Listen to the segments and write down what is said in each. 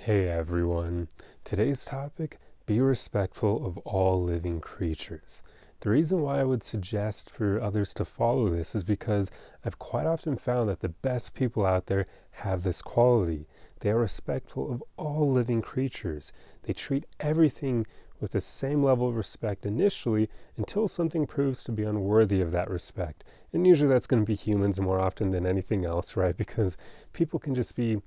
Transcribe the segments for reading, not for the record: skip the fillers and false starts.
Hey everyone. Today's topic, be respectful of all living creatures. The reason why I would suggest for others to follow this is because I've quite often found that the best people out there have this quality. They are respectful of all living creatures. They treat everything with the same level of respect initially until something proves to be unworthy of that respect. And usually that's going to be humans more often than anything else, right? Because people can just be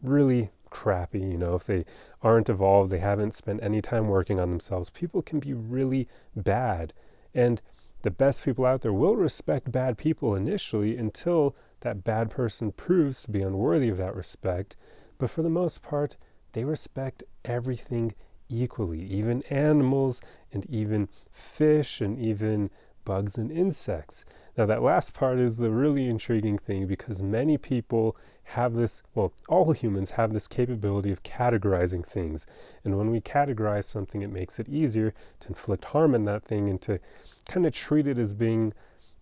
really crappy, if they aren't evolved, they haven't spent any time working on themselves. People can be really bad. And the best people out there will respect bad people initially until that bad person proves to be unworthy of that respect. But for the most part, they respect everything equally, even animals and even fish and even bugs and insects. Now, that last part is the really intriguing thing because many people have this, well, all humans have this capability of categorizing things. And when we categorize something, it makes it easier to inflict harm in that thing and to kind of treat it as being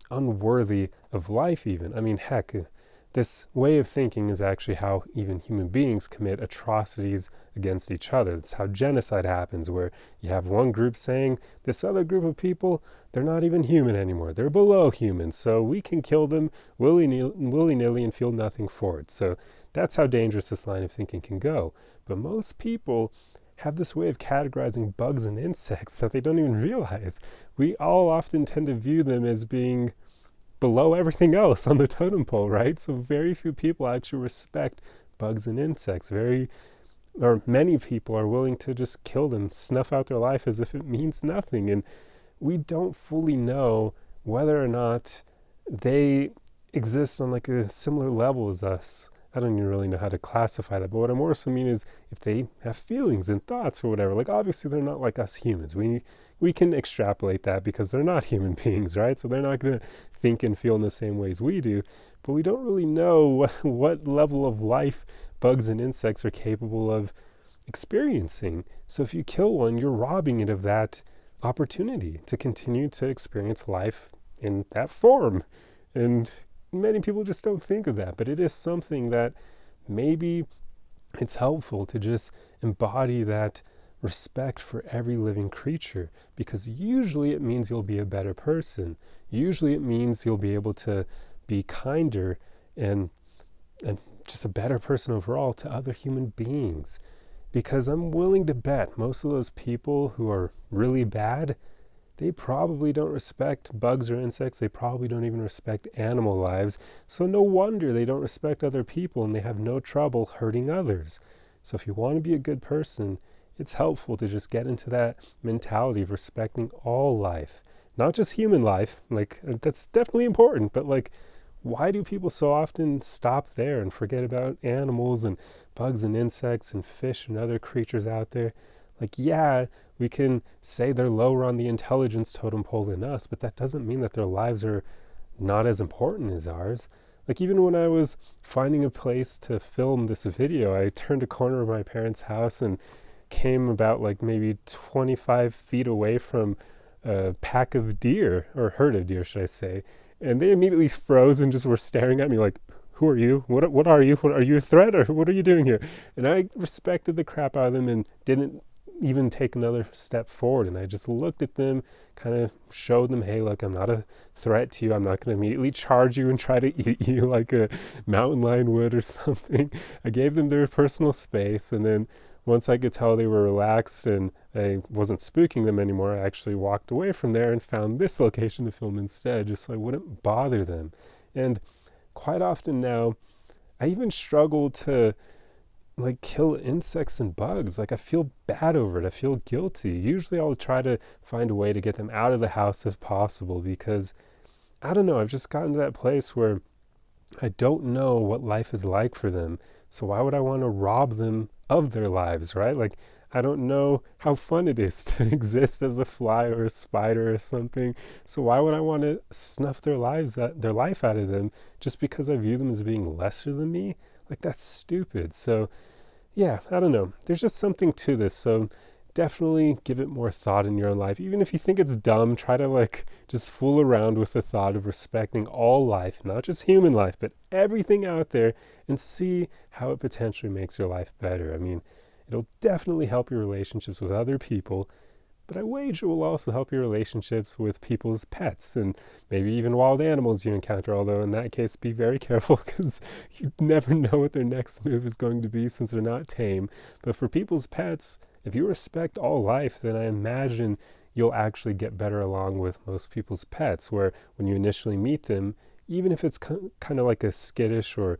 unworthy of life, even. I mean, heck, this way of thinking is actually how even human beings commit atrocities against each other. That's how genocide happens, where you have one group saying, this other group of people, they're not even human anymore. They're below human, so we can kill them willy-nilly and feel nothing for it. So that's how dangerous this line of thinking can go. But most people have this way of categorizing bugs and insects that they don't even realize. We all often tend to view them as being below everything else on the totem pole, right? So very few people actually respect bugs and insects. Many people are willing to just kill them, snuff out their life as if it means nothing. And we don't fully know whether or not they exist on like a similar level as us. I don't even really know how to classify that. But what I more so mean is if they have feelings and thoughts or whatever. Like obviously they're not like us humans. We can extrapolate that because they're not human beings, right? So they're not going to think and feel in the same ways we do. But we don't really know what level of life bugs and insects are capable of experiencing. So if you kill one, you're robbing it of that opportunity to continue to experience life in that form. And many people just don't think of that. But it is something that maybe it's helpful to just embody that respect for every living creature, because usually it means you'll be a better person. Usually it means you'll be able to be kinder and just a better person overall to other human beings. Because I'm willing to bet most of those people who are really bad, they probably don't respect bugs or insects. They probably don't even respect animal lives. So no wonder they don't respect other people and they have no trouble hurting others. So if you want to be a good person, it's helpful to just get into that mentality of respecting all life, not just human life. Like that's definitely important, but like, why do people so often stop there and forget about animals and bugs and insects and fish and other creatures out there? Like, yeah, we can say they're lower on the intelligence totem pole than us, but that doesn't mean that their lives are not as important as ours. Like even when I was finding a place to film this video, I turned a corner of my parents' house and came about like maybe 25 feet away from a pack of deer, or herd of deer, should I say. And they immediately froze and just were staring at me like, who are you? What are you? Are you a threat or what are you doing here? And I respected the crap out of them and didn't even take another step forward. And I just looked at them, kind of showed them, hey, look, I'm not a threat to you. I'm not going to immediately charge you and try to eat you like a mountain lion would or something. I gave them their personal space, and then once I could tell they were relaxed and I wasn't spooking them anymore, I actually walked away from there and found this location to film instead, just so I wouldn't bother them. And quite often now, I even struggle to like kill insects and bugs. Like I feel bad over it. I feel guilty. Usually I'll try to find a way to get them out of the house if possible, because I don't know, I've just gotten to that place where I don't know what life is like for them. So why would I want to rob them of their lives, right? Like, I don't know how fun it is to exist as a fly or a spider or something. So why would I want to snuff their life out of them just because I view them as being lesser than me? Like, that's stupid. So yeah, I don't know. There's just something to this. So definitely give it more thought in your own life. Even if you think it's dumb, try to like just fool around with the thought of respecting all life, not just human life, but everything out there, and see how it potentially makes your life better. I mean, it'll definitely help your relationships with other people, but I wager it will also help your relationships with people's pets and maybe even wild animals you encounter, although in that case, be very careful because you never know what their next move is going to be since they're not tame. But for people's pets, if you respect all life, then I imagine you'll actually get better along with most people's pets, where when you initially meet them, even if it's kind of like a skittish or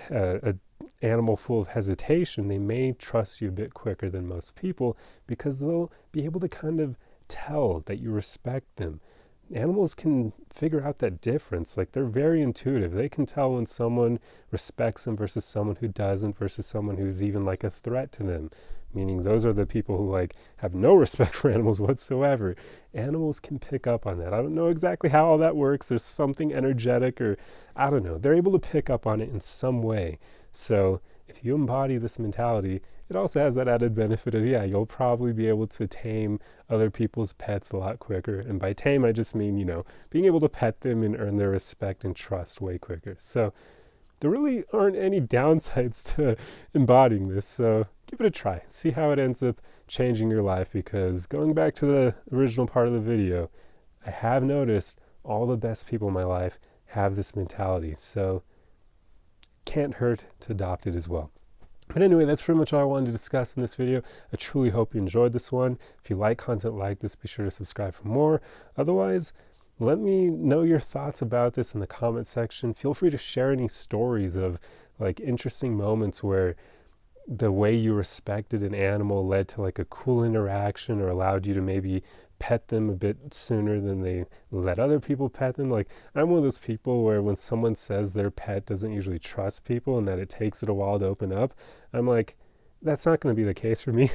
a animal full of hesitation, they may trust you a bit quicker than most people because they'll be able to kind of tell that you respect them. Animals can figure out that difference. Like, they're very intuitive. They can tell when someone respects them versus someone who doesn't, versus someone who's even like a threat to them. Meaning those are the people who like have no respect for animals whatsoever. Animals can pick up on that. I don't know exactly how all that works. There's something energetic, or I don't know. They're able to pick up on it in some way. So if you embody this mentality, it also has that added benefit of, yeah, you'll probably be able to tame other people's pets a lot quicker. And by tame, I just mean, being able to pet them and earn their respect and trust way quicker. So there really aren't any downsides to embodying this. So give it a try. See how it ends up changing your life, because going back to the original part of the video, I have noticed all the best people in my life have this mentality. So can't hurt to adopt it as well. But anyway, that's pretty much all I wanted to discuss in this video. I truly hope you enjoyed this one. If you like content like this, be sure to subscribe for more. Otherwise, let me know your thoughts about this in the comment section. Feel free to share any stories of like interesting moments where the way you respected an animal led to like a cool interaction, or allowed you to maybe pet them a bit sooner than they let other people pet them. Like, I'm one of those people where when someone says their pet doesn't usually trust people and that it takes it a while to open up, I'm like, that's not going to be the case for me,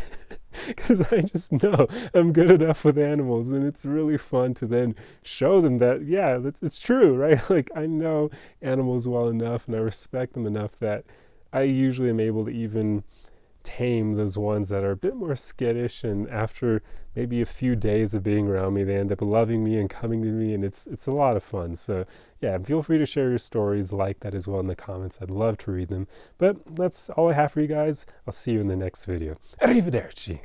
because I just know I'm good enough with animals, and it's really fun to then show them that, yeah, it's true, right? Like, I know animals well enough and I respect them enough that I usually am able to even tame those ones that are a bit more skittish, and after maybe a few days of being around me, they end up loving me and coming to me, and it's a lot of fun. So yeah, feel free to share your stories like that as well in the comments. I'd love to read them. But that's all I have for you guys. I'll see you in the next video. Arrivederci.